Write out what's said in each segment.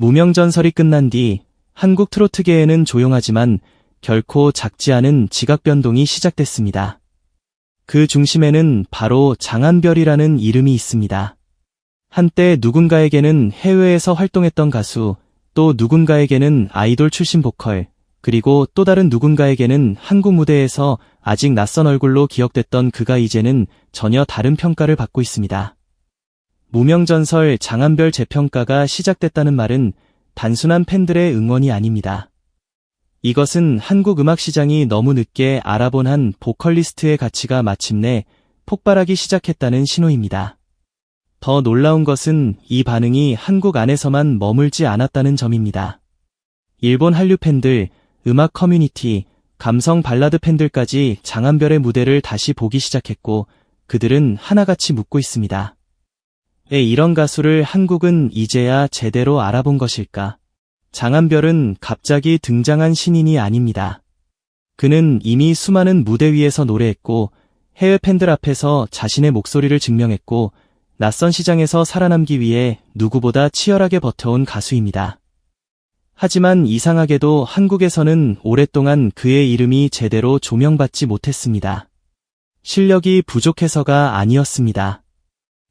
무명전설이 끝난 뒤 한국 트로트계에는 조용하지만 결코 작지 않은 지각 변동이 시작됐습니다. 그 중심에는 바로 장한별이라는 이름이 있습니다. 한때 누군가에게는 해외에서 활동했던 가수, 또 누군가에게는 아이돌 출신 보컬, 그리고 또 다른 누군가에게는 한국 무대에서 아직 낯선 얼굴로 기억됐던 그가 이제는 전혀 다른 평가를 받고 있습니다. 무명전설 장한별 재평가가 시작됐다는 말은 단순한 팬들의 응원이 아닙니다. 이것은 한국 음악 시장이 너무 늦게 알아본 한 보컬리스트의 가치가 마침내 폭발하기 시작했다는 신호입니다. 더 놀라운 것은 이 반응이 한국 안에서만 머물지 않았다는 점입니다. 일본 한류 팬들, 음악 커뮤니티, 감성 발라드 팬들까지 장한별의 무대를 다시 보기 시작했고 그들은 하나같이 묻고 있습니다. 왜 이런 가수를 한국은 이제야 제대로 알아본 것일까? 장한별은 갑자기 등장한 신인이 아닙니다. 그는 이미 수많은 무대 위에서 노래했고 해외 팬들 앞에서 자신의 목소리를 증명했고 낯선 시장에서 살아남기 위해 누구보다 치열하게 버텨온 가수입니다. 하지만 이상하게도 한국에서는 오랫동안 그의 이름이 제대로 조명받지 못했습니다. 실력이 부족해서가 아니었습니다.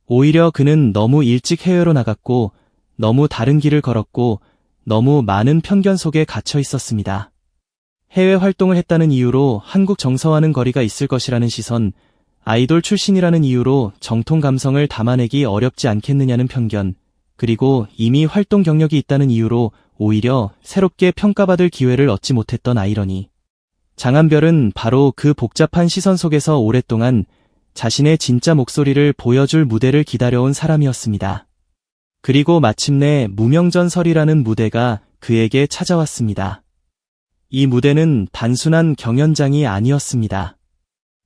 오히려 그는 너무 일찍 해외로 나갔고 너무 다른 길을 걸었고 너무 많은 편견 속에 갇혀 있었습니다. 해외 활동을 했다는 이유로 한국 정서와는 거리가 있을 것이라는 시선, 아이돌 출신이라는 이유로 정통 감성을 담아내기 어렵지 않겠느냐는 편견, 그리고 이미 활동 경력이 있다는 이유로 오히려 새롭게 평가받을 기회를 얻지 못했던 아이러니. 장한별은 바로 그 복잡한 시선 속에서 오랫동안 자신의 진짜 목소리를 보여줄 무대를 기다려온 사람이었습니다. 그리고 마침내 무명전설이라는 무대가 그에게 찾아왔습니다. 이 무대는 단순한 경연장이 아니었습니다.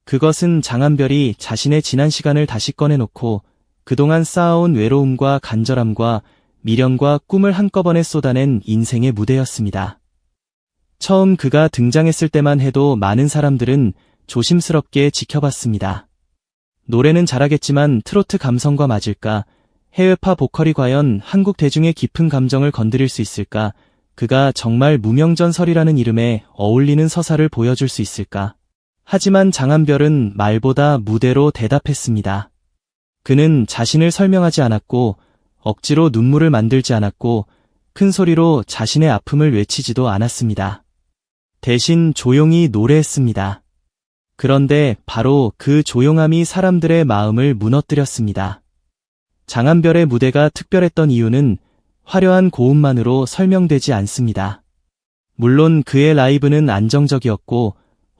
그것은 장한별이 자신의 지난 시간을 다시 꺼내놓고 그동안 쌓아온 외로움과 간절함과 미련과 꿈을 한꺼번에 쏟아낸 인생의 무대였습니다. 처음 그가 등장했을 때만 해도 많은 사람들은 조심스럽게 지켜봤습니다. 노래는 잘하겠지만 트로트 감성과 맞을까? 해외파 보컬이 과연 한국 대중의 깊은 감정을 건드릴 수 있을까? 그가 정말 무명전설이라는 이름에 어울리는 서사를 보여줄 수 있을까? 하지만 장한별은 말보다 무대로 대답했습니다. 그는 자신을 설명하지 않았고 억지로 눈물을 만들지 않았고 큰 소리로 자신의 아픔을 외치지도 않았습니다. 대신 조용히 노래했습니다. 그런데 바로 그 조용함이 사람들의 마음을 무너뜨렸습니다. 장한별의 무대가 특별했던 이유는 화려한 고음만으로 설명되지 않습니다. 물론 그의 라이브는 안정적이었고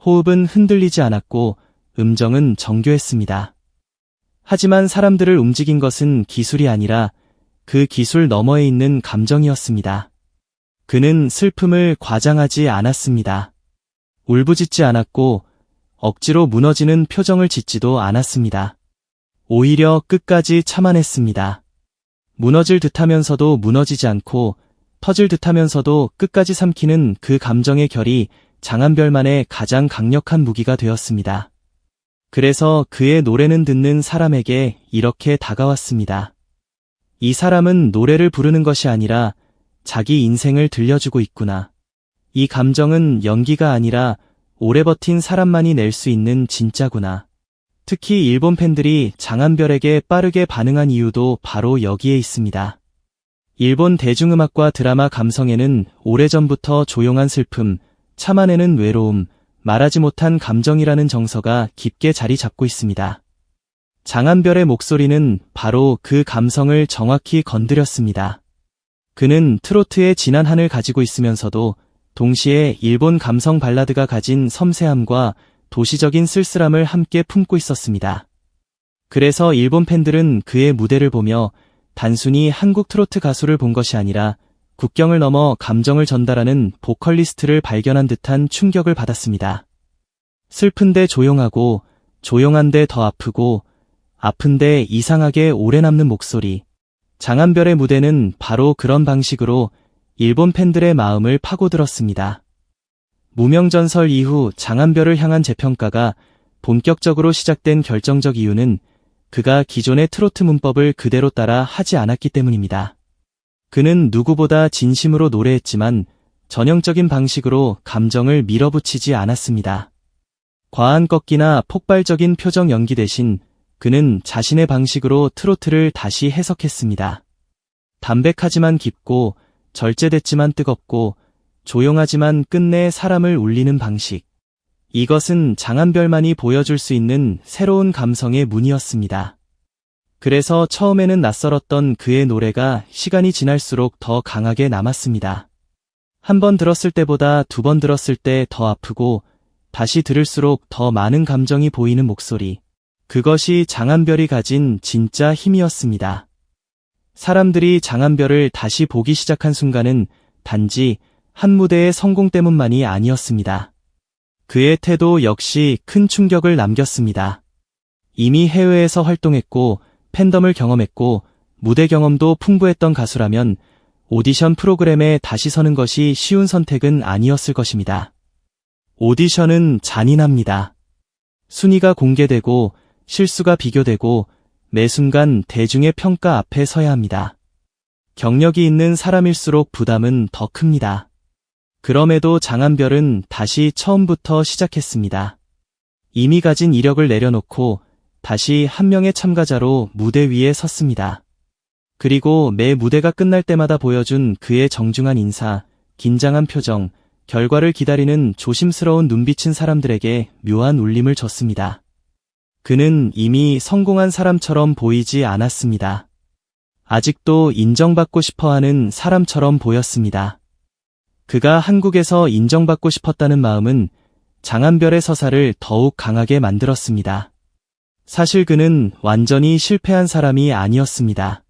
호흡은 흔들리지 않았고 음정은 정교했습니다. 하지만 사람들을 움직인 것은 기술이 아니라 그 기술 너머에 있는 감정이었습니다. 그는 슬픔을 과장하지 않았습니다. 울부짖지 않았고 억지로 무너지는 표정을 짓지도 않았습니다. 오히려 끝까지 참아냈습니다. 무너질 듯하면서도 무너지지 않고 터질 듯하면서도 끝까지 삼키는 그 감정의 결이 장한별만의 가장 강력한 무기가 되었습니다. 그래서 그의 노래는 듣는 사람에게 이렇게 다가왔습니다. 이 사람은 노래를 부르는 것이 아니라 자기 인생을 들려주고 있구나. 이 감정은 연기가 아니라 오래 버틴 사람만이 낼 수 있는 진짜구나. 특히 일본 팬들이 장한별에게 빠르게 반응한 이유도 바로 여기에 있습니다. 일본 대중음악과 드라마 감성에는 오래전부터 조용한 슬픔, 참아내는 외로움, 말하지 못한 감정이라는 정서가 깊게 자리 잡고 있습니다. 장한별의 목소리는 바로 그 감성을 정확히 건드렸습니다. 그는 트로트의 진한 한을 가지고 있으면서도 동시에 일본 감성 발라드가 가진 섬세함과 도시적인 쓸쓸함을 함께 품고 있었습니다. 그래서 일본 팬들은 그의 무대를 보며 단순히 한국 트로트 가수를 본 것이 아니라 국경을 넘어 감정을 전달하는 보컬리스트를 발견한 듯한 충격을 받았습니다. 슬픈데 조용하고, 조용한데 더 아프고, 아픈데 이상하게 오래 남는 목소리. 장한별의 무대는 바로 그런 방식으로 일본 팬들의 마음을 파고들었습니다. 무명전설 이후 장한별을 향한 재평가가 본격적으로 시작된 결정적 이유는 그가 기존의 트로트 문법을 그대로 따라 하지 않았기 때문입니다. 그는 누구보다 진심으로 노래했지만 전형적인 방식으로 감정을 밀어붙이지 않았습니다. 과한 꺾기나 폭발적인 표정 연기 대신 그는 자신의 방식으로 트로트를 다시 해석했습니다. 담백하지만 깊고, 절제됐지만 뜨겁고, 조용하지만 끝내 사람을 울리는 방식. 이것은 장한별만이 보여줄 수 있는 새로운 감성의 문이었습니다. 그래서 처음에는 낯설었던 그의 노래가 시간이 지날수록 더 강하게 남았습니다. 한 번 들었을 때보다 두 번 들었을 때 더 아프고, 다시 들을수록 더 많은 감정이 보이는 목소리. 그것이 장한별이 가진 진짜 힘이었습니다. 사람들이 장한별을 다시 보기 시작한 순간은 단지 한 무대의 성공 때문만이 아니었습니다. 그의 태도 역시 큰 충격을 남겼습니다. 이미 해외에서 활동했고 팬덤을 경험했고 무대 경험도 풍부했던 가수라면 오디션 프로그램에 다시 서는 것이 쉬운 선택은 아니었을 것입니다. 오디션은 잔인합니다. 순위가 공개되고 실수가 비교되고 매 순간 대중의 평가 앞에 서야 합니다. 경력이 있는 사람일수록 부담은 더 큽니다. 그럼에도 장한별은 다시 처음부터 시작했습니다. 이미 가진 이력을 내려놓고 다시 한 명의 참가자로 무대 위에 섰습니다. 그리고 매 무대가 끝날 때마다 보여준 그의 정중한 인사, 긴장한 표정, 결과를 기다리는 조심스러운 눈빛은 사람들에게 묘한 울림을 줬습니다. 그는 이미 성공한 사람처럼 보이지 않았습니다. 아직도 인정받고 싶어하는 사람처럼 보였습니다. 그가 한국에서 인정받고 싶었다는 마음은 장한별의 서사를 더욱 강하게 만들었습니다. 사실 그는 완전히 실패한 사람이 아니었습니다.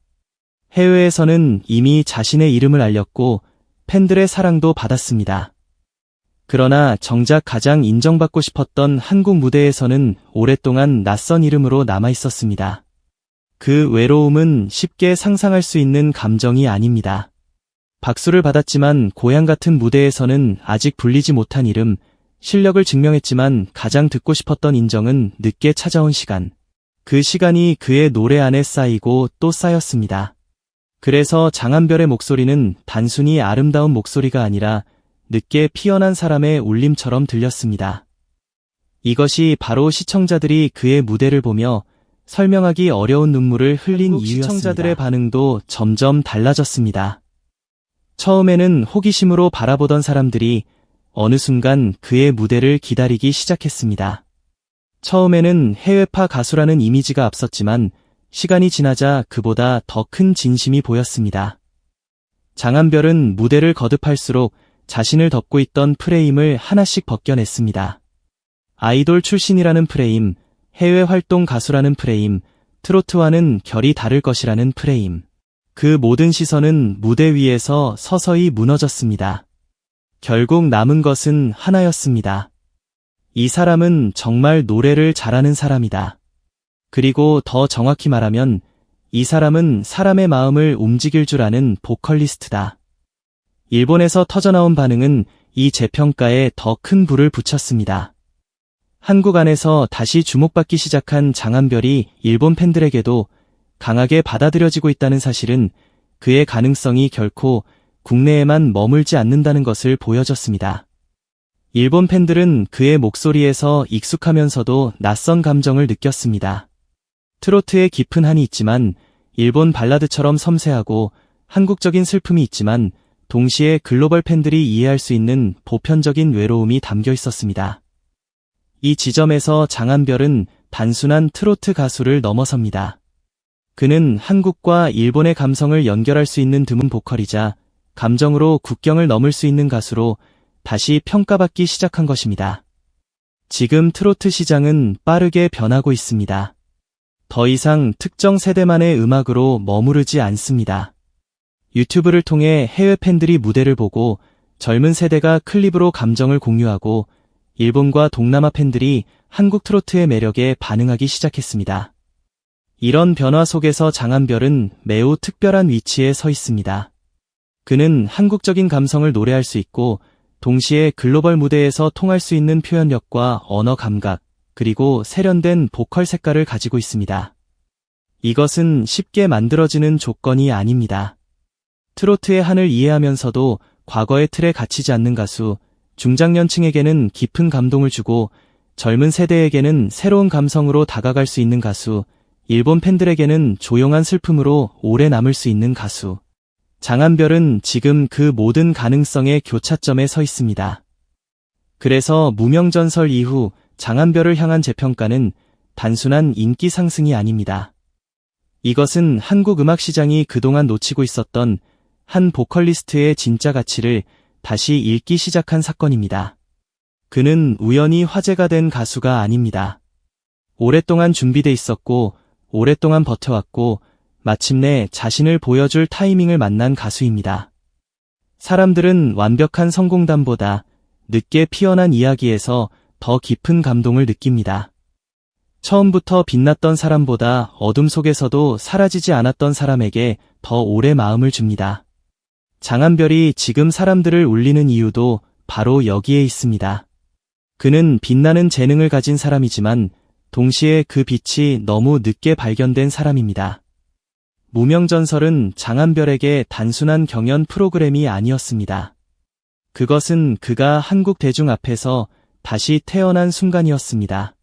해외에서는 이미 자신의 이름을 알렸고 팬들의 사랑도 받았습니다. 그러나 정작 가장 인정받고 싶었던 한국 무대에서는 오랫동안 낯선 이름으로 남아 있었습니다. 그 외로움은 쉽게 상상할 수 있는 감정이 아닙니다. 박수를 받았지만 고향 같은 무대에서는 아직 불리지 못한 이름, 실력을 증명했지만 가장 듣고 싶었던 인정은 늦게 찾아온 시간. 그 시간이 그의 노래 안에 쌓이고 또 쌓였습니다. 그래서 장한별의 목소리는 단순히 아름다운 목소리가 아니라 늦게 피어난 사람의 울림처럼 들렸습니다. 이것이 바로 시청자들이 그의 무대를 보며 설명하기 어려운 눈물을 흘린 이유였습니다. 시청자들의 반응도 점점 달라졌습니다. 처음에는 호기심으로 바라보던 사람들이 어느 순간 그의 무대를 기다리기 시작했습니다. 처음에는 해외파 가수라는 이미지가 앞섰지만 시간이 지나자 그보다 더 큰 진심이 보였습니다. 장한별은 무대를 거듭할수록 자신을 덮고 있던 프레임을 하나씩 벗겨냈습니다. 아이돌 출신이라는 프레임, 해외 활동 가수라는 프레임, 트로트와는 결이 다를 것이라는 프레임. 그 모든 시선은 무대 위에서 서서히 무너졌습니다. 결국 남은 것은 하나였습니다. 이 사람은 정말 노래를 잘하는 사람이다. 그리고 더 정확히 말하면 이 사람은 사람의 마음을 움직일 줄 아는 보컬리스트다. 일본에서 터져나온 반응은 이 재평가에 더 큰 불을 붙였습니다. 한국 안에서 다시 주목받기 시작한 장한별이 일본 팬들에게도 강하게 받아들여지고 있다는 사실은 그의 가능성이 결코 국내에만 머물지 않는다는 것을 보여줬습니다. 일본 팬들은 그의 목소리에서 익숙하면서도 낯선 감정을 느꼈습니다. 트로트에 깊은 한이 있지만 일본 발라드처럼 섬세하고 한국적인 슬픔이 있지만 동시에 글로벌 팬들이 이해할 수 있는 보편적인 외로움이 담겨 있었습니다. 이 지점에서 장한별은 단순한 트로트 가수를 넘어섭니다. 그는 한국과 일본의 감성을 연결할 수 있는 드문 보컬이자 감정으로 국경을 넘을 수 있는 가수로 다시 평가받기 시작한 것입니다. 지금 트로트 시장은 빠르게 변하고 있습니다. 더 이상 특정 세대만의 음악으로 머무르지 않습니다. 유튜브를 통해 해외 팬들이 무대를 보고 젊은 세대가 클립으로 감정을 공유하고 일본과 동남아 팬들이 한국 트로트의 매력에 반응하기 시작했습니다. 이런 변화 속에서 장한별은 매우 특별한 위치에 서 있습니다. 그는 한국적인 감성을 노래할 수 있고 동시에 글로벌 무대에서 통할 수 있는 표현력과 언어 감각, 그리고 세련된 보컬 색깔을 가지고 있습니다. 이것은 쉽게 만들어지는 조건이 아닙니다. 트로트의 한을 이해하면서도 과거의 틀에 갇히지 않는 가수, 중장년층에게는 깊은 감동을 주고 젊은 세대에게는 새로운 감성으로 다가갈 수 있는 가수, 일본 팬들에게는 조용한 슬픔으로 오래 남을 수 있는 가수. 장한별은 지금 그 모든 가능성의 교차점에 서 있습니다. 그래서 무명전설 이후 장한별을 향한 재평가는 단순한 인기 상승이 아닙니다. 이것은 한국 음악 시장이 그동안 놓치고 있었던 한 보컬리스트의 진짜 가치를 다시 읽기 시작한 사건입니다. 그는 우연히 화제가 된 가수가 아닙니다. 오랫동안 준비돼 있었고, 오랫동안 버텨왔고, 마침내 자신을 보여줄 타이밍을 만난 가수입니다. 사람들은 완벽한 성공담보다 늦게 피어난 이야기에서 더 깊은 감동을 느낍니다. 처음부터 빛났던 사람보다 어둠 속에서도 사라지지 않았던 사람에게 더 오래 마음을 줍니다. 장한별이 지금 사람들을 울리는 이유도 바로 여기에 있습니다. 그는 빛나는 재능을 가진 사람이지만 동시에 그 빛이 너무 늦게 발견된 사람입니다. 무명전설은 장한별에게 단순한 경연 프로그램이 아니었습니다. 그것은 그가 한국 대중 앞에서 다시 태어난 순간이었습니다.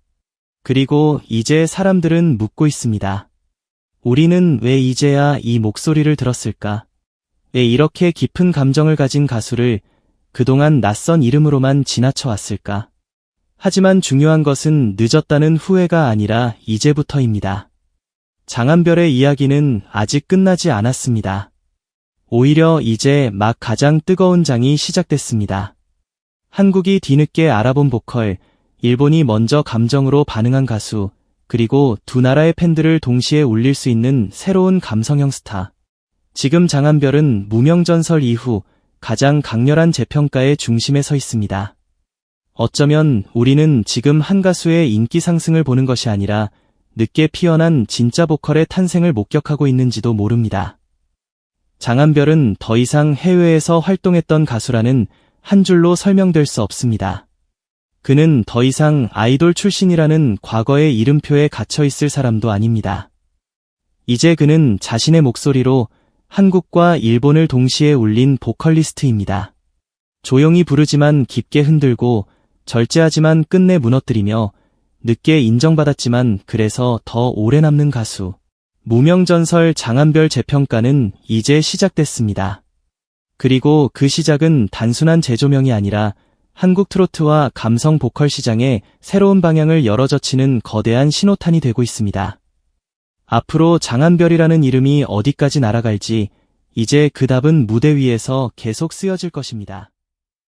그리고 이제 사람들은 묻고 있습니다. 우리는 왜 이제야 이 목소리를 들었을까? 왜 이렇게 깊은 감정을 가진 가수를 그동안 낯선 이름으로만 지나쳐왔을까? 하지만 중요한 것은 늦었다는 후회가 아니라 이제부터입니다. 장한별의 이야기는 아직 끝나지 않았습니다. 오히려 이제 막 가장 뜨거운 장이 시작됐습니다. 한국이 뒤늦게 알아본 보컬, 일본이 먼저 감정으로 반응한 가수, 그리고 두 나라의 팬들을 동시에 울릴 수 있는 새로운 감성형 스타. 지금 장한별은 무명전설 이후 가장 강렬한 재평가의 중심에 서 있습니다. 어쩌면 우리는 지금 한 가수의 인기 상승을 보는 것이 아니라 늦게 피어난 진짜 보컬의 탄생을 목격하고 있는지도 모릅니다. 장한별은 더 이상 해외에서 활동했던 가수라는 한 줄로 설명될 수 없습니다. 그는 더 이상 아이돌 출신이라는 과거의 이름표에 갇혀 있을 사람도 아닙니다. 이제 그는 자신의 목소리로 한국과 일본을 동시에 울린 보컬리스트입니다. 조용히 부르지만 깊게 흔들고 절제하지만 끝내 무너뜨리며 늦게 인정받았지만 그래서 더 오래 남는 가수. 무명전설 장한별 재평가는 이제 시작됐습니다. 그리고 그 시작은 단순한 재조명이 아니라 한국 트로트와 감성 보컬 시장에 새로운 방향을 열어젖히는 거대한 신호탄이 되고 있습니다. 앞으로 장한별이라는 이름이 어디까지 날아갈지 이제 그 답은 무대 위에서 계속 쓰여질 것입니다.